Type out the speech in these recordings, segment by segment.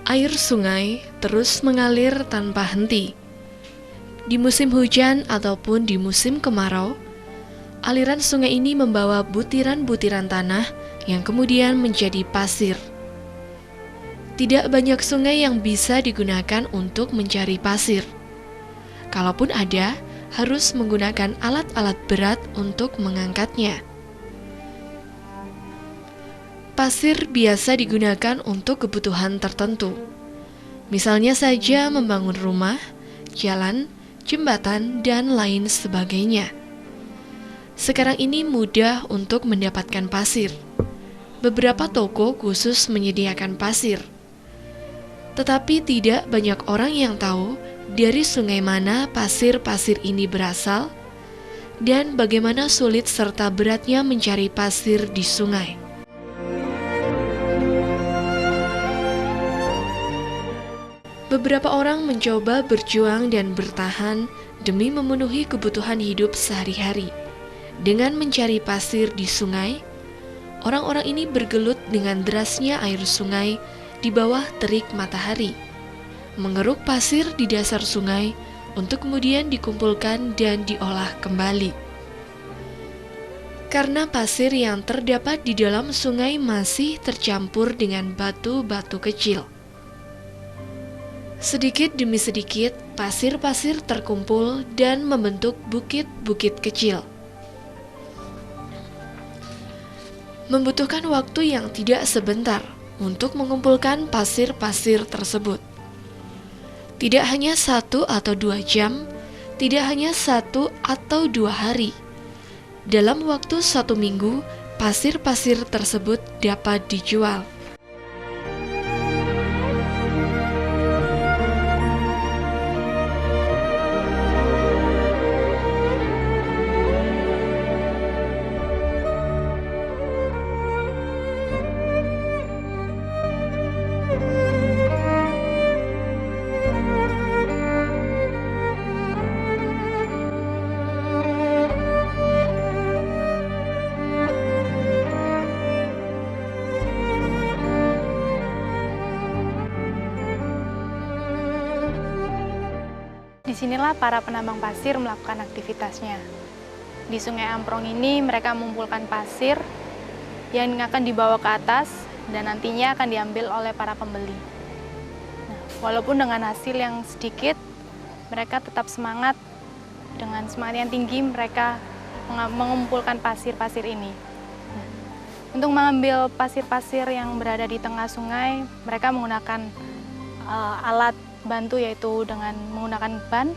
Air sungai terus mengalir tanpa henti. Di musim hujan ataupun di musim kemarau, aliran sungai ini membawa butiran-butiran tanah yang kemudian menjadi pasir. Tidak banyak sungai yang bisa digunakan untuk mencari pasir. Kalaupun ada, harus menggunakan alat-alat berat untuk mengangkatnya. Pasir biasa digunakan untuk kebutuhan tertentu. Misalnya saja membangun rumah, jalan, jembatan, dan lain sebagainya. Sekarang ini mudah untuk mendapatkan pasir. Beberapa toko khusus menyediakan pasir. Tetapi tidak banyak orang yang tahu dari sungai mana pasir-pasir ini berasal dan bagaimana sulit serta beratnya mencari pasir di sungai. Beberapa orang mencoba berjuang dan bertahan demi memenuhi kebutuhan hidup sehari-hari. Dengan mencari pasir di sungai, orang-orang ini bergelut dengan derasnya air sungai di bawah terik matahari, mengeruk pasir di dasar sungai untuk kemudian dikumpulkan dan diolah kembali. Karena pasir yang terdapat di dalam sungai masih tercampur dengan batu-batu kecil. Sedikit demi sedikit, pasir-pasir terkumpul dan membentuk bukit-bukit kecil. Membutuhkan waktu yang tidak sebentar untuk mengumpulkan pasir-pasir tersebut. Tidak hanya 1 atau 2 jam, tidak hanya 1 atau 2 hari. Dalam waktu 1 minggu, pasir-pasir tersebut dapat dijual. Disinilah para penambang pasir melakukan aktivitasnya. Di Sungai Amprong ini mereka mengumpulkan pasir yang akan dibawa ke atas dan nantinya akan diambil oleh para pembeli. Nah, walaupun dengan hasil yang sedikit, mereka tetap semangat. Dengan semangat yang tinggi mereka mengumpulkan pasir-pasir ini. Nah, untuk mengambil pasir-pasir yang berada di tengah sungai, mereka menggunakan alat bantu yaitu dengan menggunakan ban,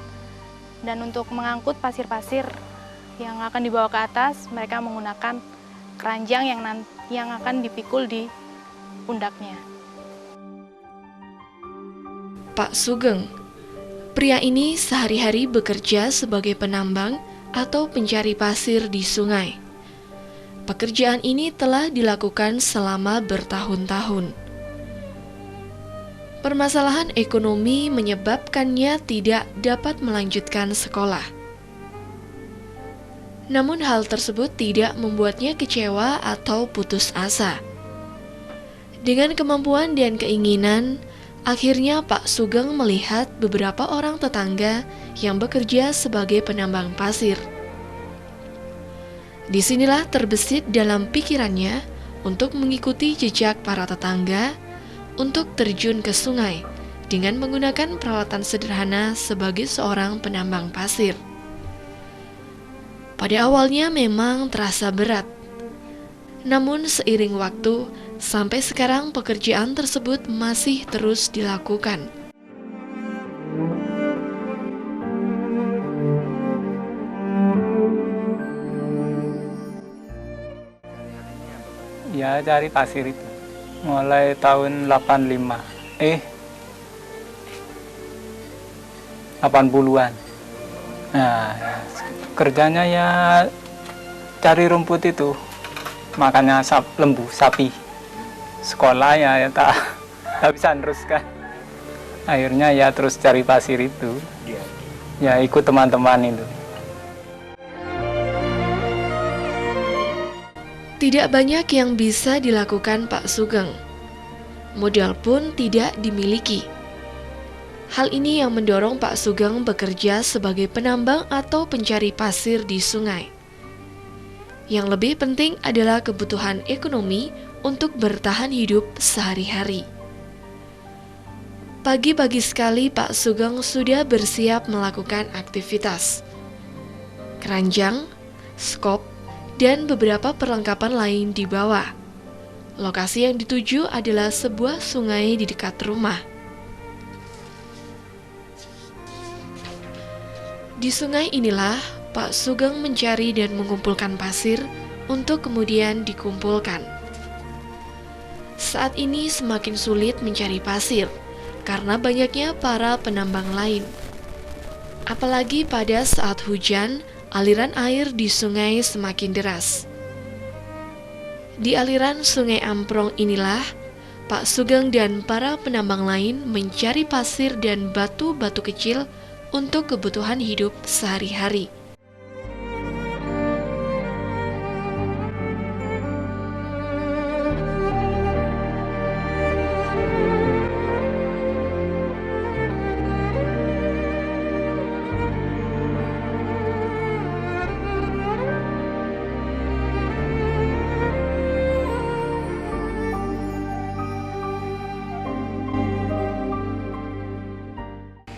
dan untuk mengangkut pasir-pasir yang akan dibawa ke atas mereka menggunakan keranjang yang akan dipikul di pundaknya. Pak Sugeng, pria ini sehari-hari bekerja sebagai penambang atau pencari pasir di sungai. Pekerjaan ini telah dilakukan selama bertahun-tahun. Permasalahan ekonomi menyebabkannya tidak dapat melanjutkan sekolah. Namun hal tersebut tidak membuatnya kecewa atau putus asa. Dengan kemampuan dan keinginan, akhirnya Pak Sugeng melihat beberapa orang tetangga yang bekerja sebagai penambang pasir. Disinilah terbesit dalam pikirannya untuk mengikuti jejak para tetangga untuk terjun ke sungai dengan menggunakan peralatan sederhana sebagai seorang penambang pasir. Pada awalnya memang terasa berat, namun seiring waktu, sampai sekarang pekerjaan tersebut masih terus dilakukan. Ya, cari pasir itu mulai tahun 80-an. Nah, kerjanya ya cari rumput itu, makanya lembu, sapi. Sekolah ya tak bisa teruskan. Akhirnya ya terus cari pasir itu. Ya ikut teman-teman itu. Tidak banyak yang bisa dilakukan Pak Sugeng. Modal pun tidak dimiliki. Hal ini yang mendorong Pak Sugeng bekerja sebagai penambang atau pencari pasir di sungai. Yang lebih penting adalah kebutuhan ekonomi untuk bertahan hidup sehari-hari. Pagi-pagi sekali Pak Sugeng sudah bersiap melakukan aktivitas. Keranjang, skop, dan beberapa perlengkapan lain dibawa. Lokasi yang dituju adalah sebuah sungai di dekat rumah. Di sungai inilah Pak Sugeng mencari dan mengumpulkan pasir untuk kemudian dikumpulkan. Saat ini semakin sulit mencari pasir karena banyaknya para penambang lain. Apalagi pada saat hujan, aliran air di sungai semakin deras. Di aliran Sungai Amprong inilah Pak Sugeng dan para penambang lain mencari pasir dan batu-batu kecil untuk kebutuhan hidup sehari-hari.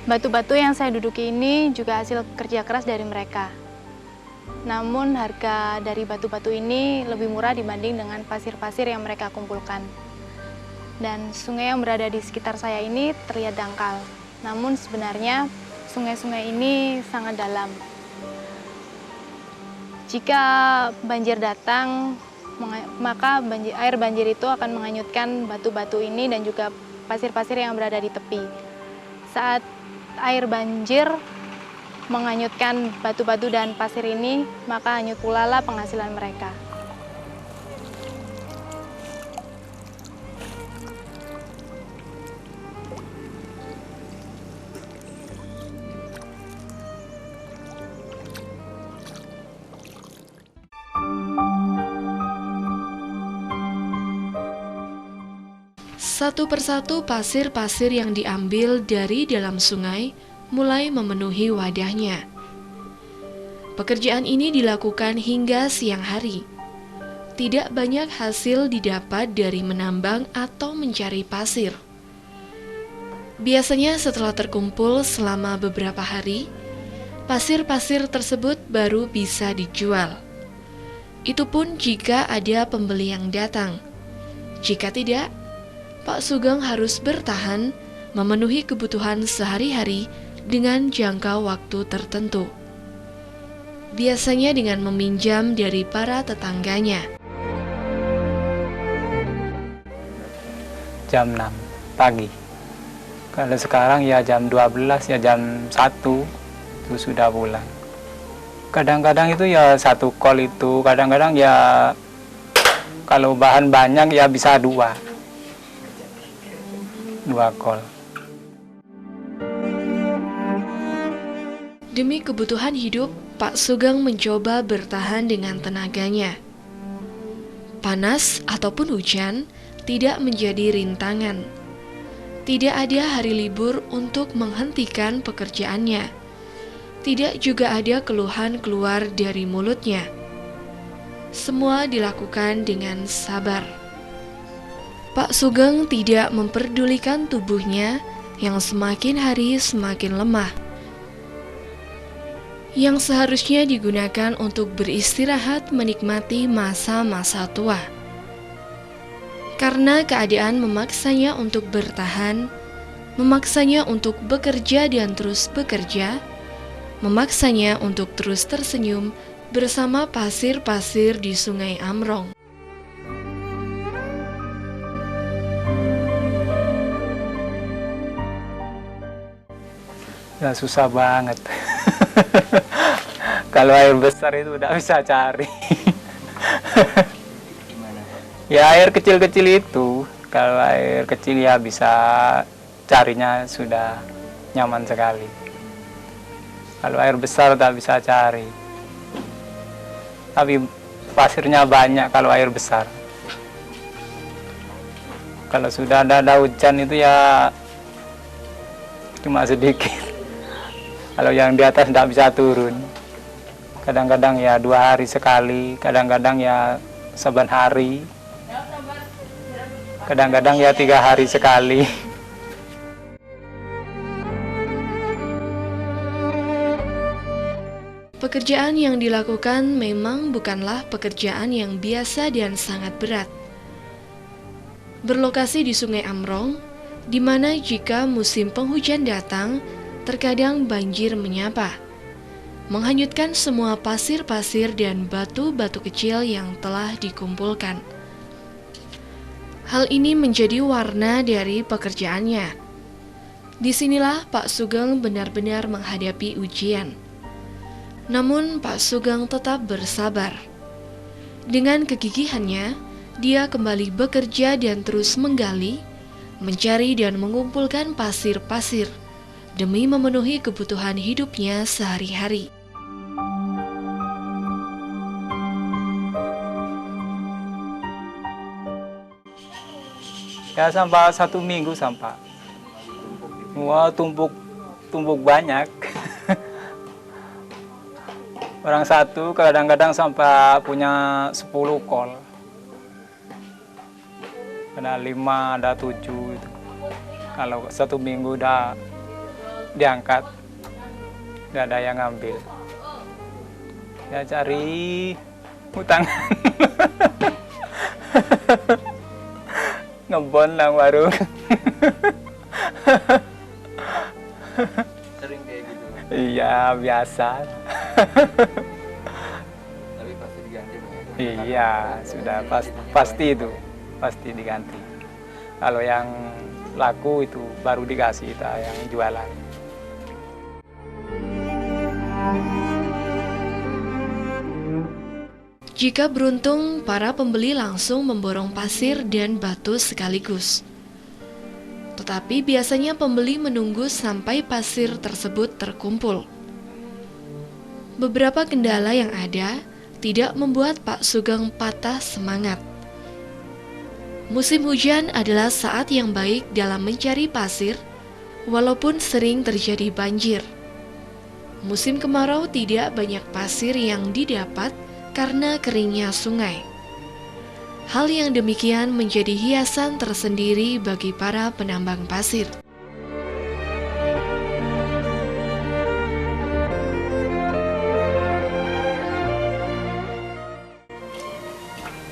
Batu-batu yang saya duduki ini juga hasil kerja keras dari mereka. Namun harga dari batu-batu ini lebih murah dibanding dengan pasir-pasir yang mereka kumpulkan. Dan sungai yang berada di sekitar saya ini terlihat dangkal. Namun sebenarnya sungai-sungai ini sangat dalam. Jika banjir datang, maka air banjir itu akan menghanyutkan batu-batu ini dan juga pasir-pasir yang berada di tepi. Saat air banjir menghanyutkan batu-batu dan pasir ini, maka hanyut pula lah penghasilan mereka. Satu persatu pasir-pasir yang diambil dari dalam sungai mulai memenuhi wadahnya. Pekerjaan ini dilakukan hingga siang hari. Tidak banyak hasil didapat dari menambang atau mencari pasir. Biasanya setelah terkumpul selama beberapa hari, pasir-pasir tersebut baru bisa dijual. Itu pun jika ada pembeli yang datang. Jika tidak, Pak Sugeng harus bertahan memenuhi kebutuhan sehari-hari dengan jangka waktu tertentu. Biasanya dengan meminjam dari para tetangganya. Jam 6 pagi. Kalau sekarang ya jam 12, ya jam 1 itu sudah pulang. Kadang-kadang itu ya satu kol itu, kadang-kadang ya kalau bahan banyak ya bisa dua kol. Demi kebutuhan hidup, Pak Sugeng mencoba bertahan dengan tenaganya. Panas ataupun hujan tidak menjadi rintangan. Tidak ada hari libur untuk menghentikan pekerjaannya. Tidak juga ada keluhan keluar dari mulutnya. Semua dilakukan dengan sabar. Pak Sugeng tidak memperdulikan tubuhnya yang semakin hari semakin lemah, yang seharusnya digunakan untuk beristirahat menikmati masa-masa tua. Karena keadaan memaksanya untuk bertahan, memaksanya untuk bekerja dan terus bekerja, memaksanya untuk terus tersenyum bersama pasir-pasir di Sungai Amrong. Ya susah banget. Kalau air besar itu udah bisa cari. Ya air kecil-kecil itu, kalau air kecil ya bisa carinya sudah nyaman sekali. Kalau air besar tak bisa cari. Tapi pasirnya banyak kalau air besar. Kalau sudah ada hujan itu ya cuma sedikit. Kalau yang di atas tidak bisa turun. Kadang-kadang ya 2 hari sekali, kadang-kadang ya 7 hari, kadang-kadang ya 3 hari sekali. Pekerjaan yang dilakukan memang bukanlah pekerjaan yang biasa dan sangat berat. Berlokasi di Sungai Amrong, di mana jika musim penghujan datang, terkadang banjir menyapa, menghanyutkan semua pasir-pasir dan batu-batu kecil yang telah dikumpulkan. Hal ini menjadi warna dari pekerjaannya. Disinilah Pak Sugeng benar-benar menghadapi ujian. Namun Pak Sugeng tetap bersabar. Dengan kegigihannya, dia kembali bekerja dan terus menggali, mencari dan mengumpulkan pasir-pasir demi memenuhi kebutuhan hidupnya sehari-hari. Ya sampai 1 minggu sampai. Wah, tumpuk banyak. Orang satu kadang-kadang sampai punya 10 kol. Ada 5, ada 7 itu. Kalau 1 minggu udah diangkat, nggak ada yang ngambil. Ya cari utang. Ngebon lah warung. Sering kayak gitu. Iya, biasa. Tapi pasti diganti Bang, ya? Iya, sudah pasti itu, pasti diganti. Kalau yang laku itu baru dikasih kita yang jualan. Jika beruntung, para pembeli langsung memborong pasir dan batu sekaligus. Tetapi biasanya pembeli menunggu sampai pasir tersebut terkumpul. Beberapa kendala yang ada tidak membuat Pak Sugeng patah semangat. Musim hujan adalah saat yang baik dalam mencari pasir, walaupun sering terjadi banjir. Musim kemarau tidak banyak pasir yang didapat karena keringnya sungai. Hal yang demikian menjadi hiasan tersendiri bagi para penambang pasir.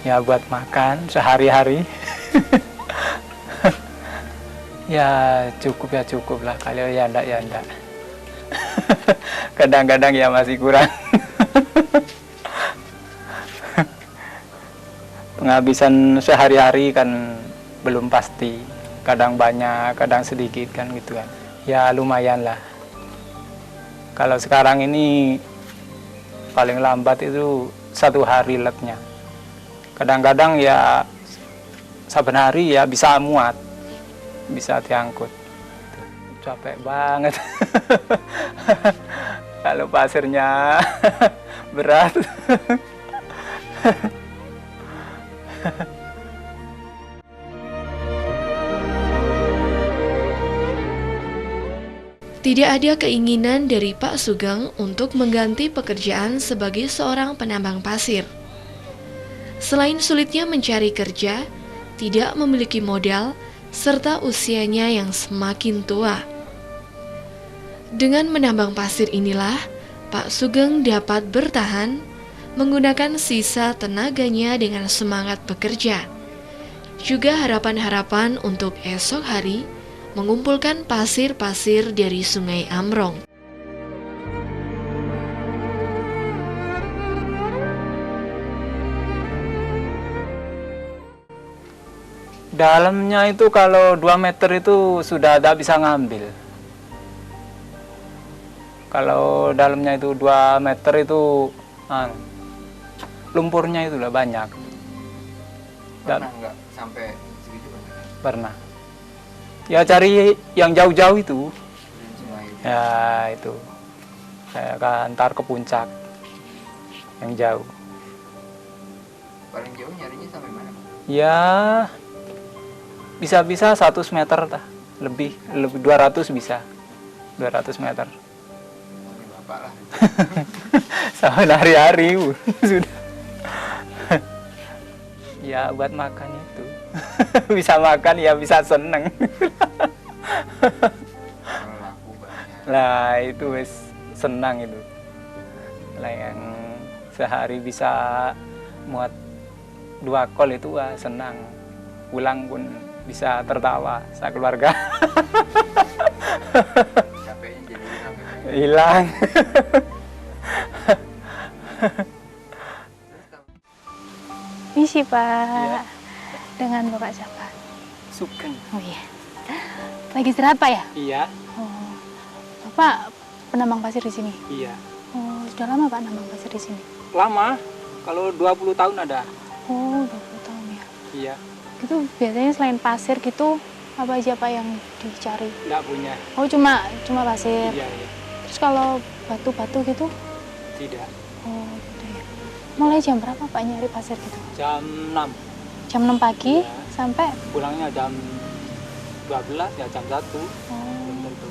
Ya buat makan sehari-hari. Ya cukup lah, kalau ya enggak. Kadang-kadang ya masih kurang. Penghabisan sehari-hari kan belum pasti, kadang banyak, kadang sedikit kan gitu kan. Ya lumayan lah. Kalau sekarang ini paling lambat itu 1 hari letnya. Kadang-kadang ya saben hari ya bisa muat, bisa diangkut. Capek banget. Kalau pasirnya berat. Tidak ada keinginan dari Pak Sugeng untuk mengganti pekerjaan sebagai seorang penambang pasir. Selain sulitnya mencari kerja, tidak memiliki modal, serta usianya yang semakin tua. Dengan menambang pasir inilah, Pak Sugeng dapat bertahan, menggunakan sisa tenaganya dengan semangat bekerja. Juga harapan-harapan untuk esok hari, mengumpulkan pasir-pasir dari Sungai Amrong. Dalamnya itu kalau 2 meter itu sudah tidak bisa ngambil. Kalau dalamnya itu 2 meter itu lumpurnya itu lah banyak. Pernah nggak sampai segitu Bang? Pernah. Ya cari yang jauh-jauh itu. Sungai itu. Ya itu. Saya akan antar ke puncak yang jauh. Paling jauh nyarinya sampai mana Bang? Ya bisa 100 meter tah. Lebih 200 bisa. 200 meter. Ini bapak lah. Sama hari-hari Bu. Sudah. Ya buat makan itu. Bisa makan ya bisa seneng. Kalau laku banyak. Lah itu wis senang itu. Lah yang sehari bisa muat 2 kol itu wah senang. Pulang pun bisa tertawa sekeluarga. Capeknya jadi hilang gitu. Hilang. Misi Pak. Iya. Dengan Bapak siapa? Sugeng. Oh iya. Lagi istirahat Pak ya? Iya, Oh. Bapak penambang pasir di sini? iya. Oh, sudah lama Pak nambang pasir di sini? Lama, kalau 20 tahun ada. Oh, 20 tahun ya. Iya, Itu biasanya selain pasir gitu, apa aja Pak yang dicari? enggak punya. Oh, cuma pasir. Iya, iya. Terus kalau batu-batu gitu? Tidak. Oh, gitu ya. Mulai jam berapa Pak nyari pasir gitu? Jam 6, Jam 6 pagi Iya. sampai? pulangnya jam 12 ya jam 1. Oh, Belum tentu.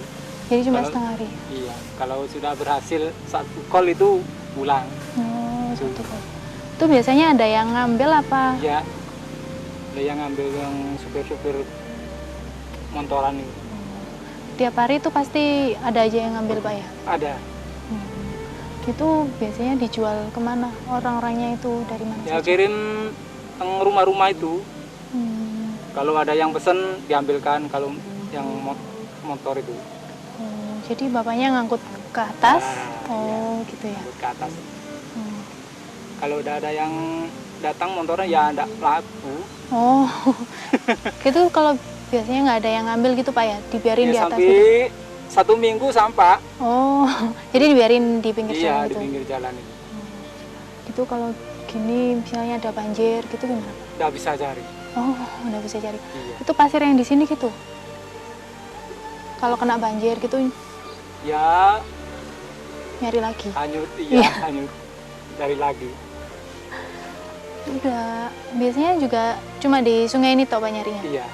jadi cuma Kalau- setengah hari? Iya, kalau sudah berhasil 1 kol itu pulang. Oh, satu kali. Itu biasanya ada yang ngambil apa? Iya. Ada yang ngambil yang supir-supir montoran itu. Tiap hari itu pasti ada aja yang ngambil Pak ya? Ada. Itu biasanya dijual kemana? Orang-orangnya itu dari mana Ya saja? kirim ke rumah-rumah itu. Hmm. Kalau ada yang pesen diambilkan, kalau yang motor itu Jadi bapaknya ngangkut ke atas? Nah, Oh, gitu ya. ke atas. Hmm. Kalau udah ada yang datang motornya ya enggak laku. Oh, itu kalau biasanya nggak ada yang ngambil gitu Pak ya? Dibiarin Ya di atas sampai gitu? 1 minggu sampah. Oh, jadi dibiarin di pinggir Iya, jalan di gitu? pinggir jalan itu. Itu kalau gini misalnya ada banjir gitu gimana? Nggak bisa cari. Oh, udah bisa cari. Iya. Itu pasir yang di sini gitu? Kalau kena banjir gitu Ya nyari lagi? hanyut, Iya. hanyut. Cari lagi. Udah, biasanya juga cuma di sungai ini toh Pak nyarinya? Iya.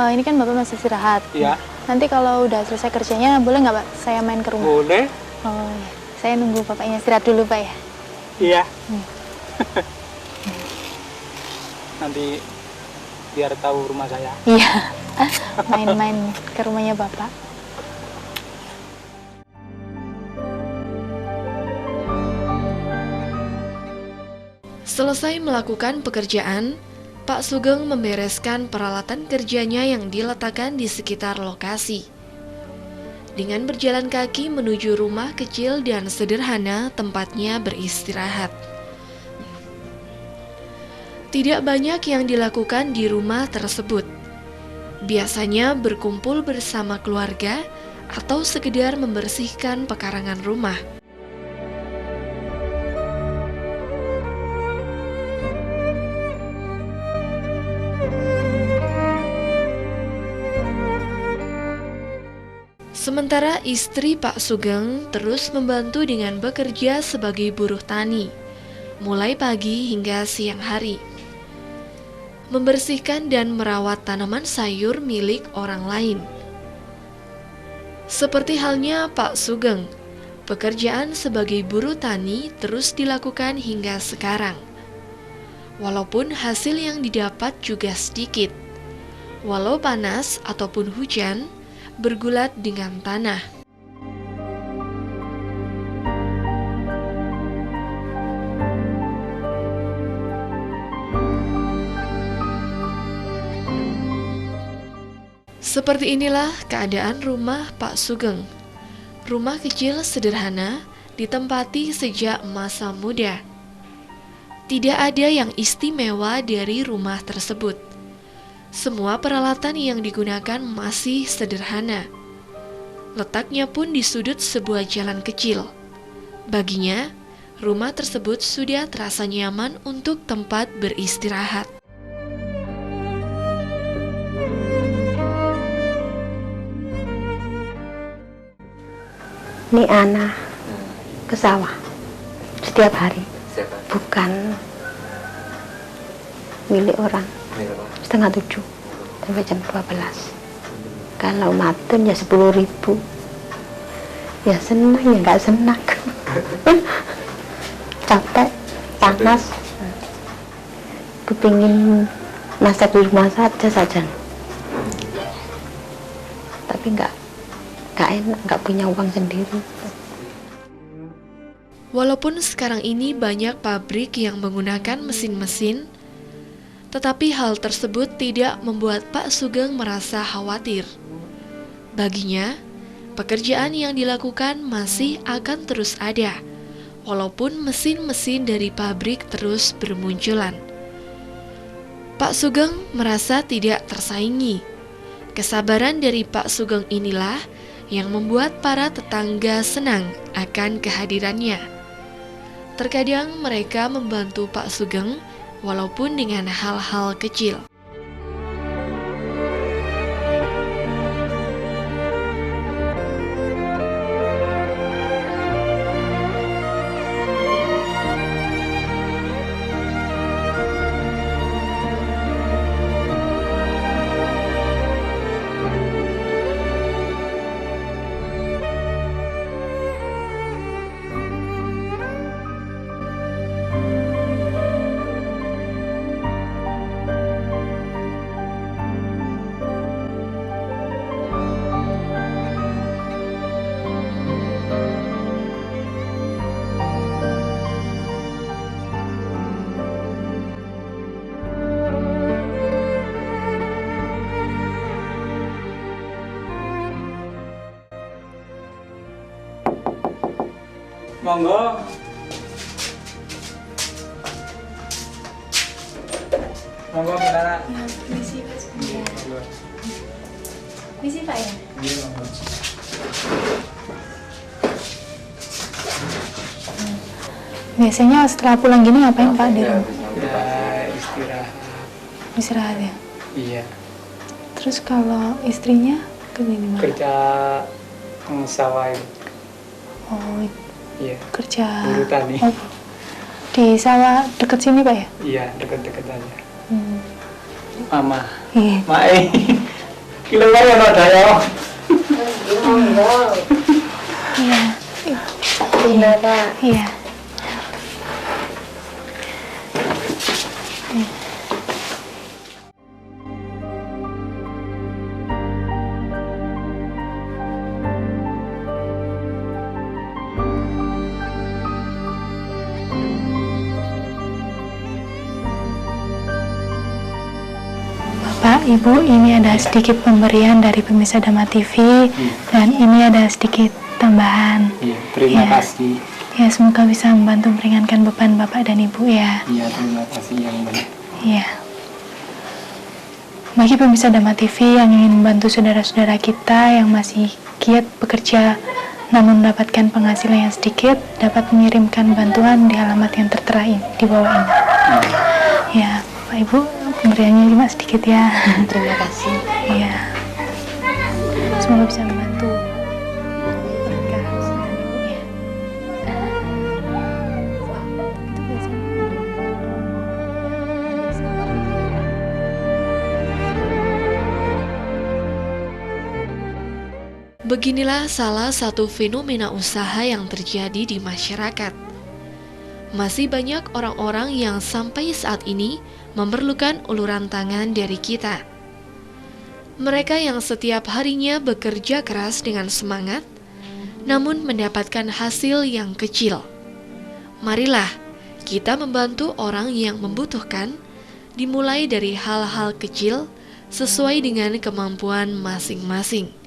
Ini kan Bapak masih istirahat. Iya. Nanti kalau udah selesai kerjanya, boleh nggak Pak saya main ke rumah? Boleh. Oh iya, saya nunggu Bapaknya istirahat dulu Pak ya? Iya. Hmm. Nanti biar tahu rumah saya. Iya, main-main ke rumahnya Bapak. Selesai melakukan pekerjaan, Pak Sugeng membereskan peralatan kerjanya yang diletakkan di sekitar lokasi. Dengan berjalan kaki menuju rumah kecil dan sederhana tempatnya beristirahat. Tidak banyak yang dilakukan di rumah tersebut. Biasanya berkumpul bersama keluarga atau sekedar membersihkan pekarangan rumah. Sementara istri Pak Sugeng terus membantu dengan bekerja sebagai buruh tani, mulai pagi hingga siang hari. Membersihkan dan merawat tanaman sayur milik orang lain. Seperti halnya Pak Sugeng, pekerjaan sebagai buruh tani terus dilakukan hingga sekarang. Walaupun hasil yang didapat juga sedikit, walau panas ataupun hujan, bergulat dengan tanah. Seperti inilah keadaan rumah Pak Sugeng. Rumah kecil sederhana ditempati sejak masa muda. Tidak ada yang istimewa dari rumah tersebut. Semua peralatan yang digunakan masih sederhana. Letaknya pun di sudut sebuah jalan kecil. Baginya, rumah tersebut sudah terasa nyaman untuk tempat beristirahat. Ini Ana ke sawah setiap hari, Siapa? bukan milik orang. Ini apa? 6:30. sampai jam 12. Kalau matun ya 10.000. Ya senang ya nggak senang. Capek, panas. Kepingin masak di rumah saja. Tapi nggak enak, nggak punya uang sendiri. Walaupun sekarang ini banyak pabrik yang menggunakan mesin-mesin, tetapi hal tersebut tidak membuat Pak Sugeng merasa khawatir. Baginya, pekerjaan yang dilakukan masih akan terus ada, walaupun mesin-mesin dari pabrik terus bermunculan. Pak Sugeng merasa tidak tersaingi. Kesabaran dari Pak Sugeng inilah yang membuat para tetangga senang akan kehadirannya. Terkadang mereka membantu Pak Sugeng walaupun dengan hal-hal kecil. Monggo. Monggo Minara. Misi Pak. Misi Pak ya. Iya, monggo. Biasanya setelah pulang gini ngapain Pak di rumah? Ya, istirahat. Istirahat ya. Iya. Terus kalau istrinya kerja di mana? Kerja sawah itu. Oh, Iya. kerja Buru tani. Oh, di sawah dekat sini Pak ya? Iya, dekat-dekat aja. Mama. Mama. Iya. Mae. Kilo wae ono daya. Iya. Minara. Iya. Bapak, Ibu, ini ada sedikit pemberian dari pemirsa Dhamma TV dan ini ada sedikit tambahan. Iya, terima Ya. kasih. Ya, semoga bisa membantu meringankan beban Bapak dan Ibu ya. Iya, terima kasih yang banyak. Iya. Bagi pemirsa Dhamma TV yang ingin membantu saudara-saudara kita yang masih giat bekerja namun mendapatkan penghasilan yang sedikit, dapat mengirimkan bantuan di alamat yang tertera di bawah ini. Ya, Pak Ibu, pemberiannya cuma sedikit ya. Terima kasih. Iya. Semoga bisa membantu. Berkah saudara Ibu ya. Itu biasanya. Beginilah salah satu fenomena usaha yang terjadi di masyarakat. Masih banyak orang-orang yang sampai saat ini memerlukan uluran tangan dari kita. Mereka yang setiap harinya bekerja keras dengan semangat, namun mendapatkan hasil yang kecil. Marilah kita membantu orang yang membutuhkan, dimulai dari hal-hal kecil sesuai dengan kemampuan masing-masing.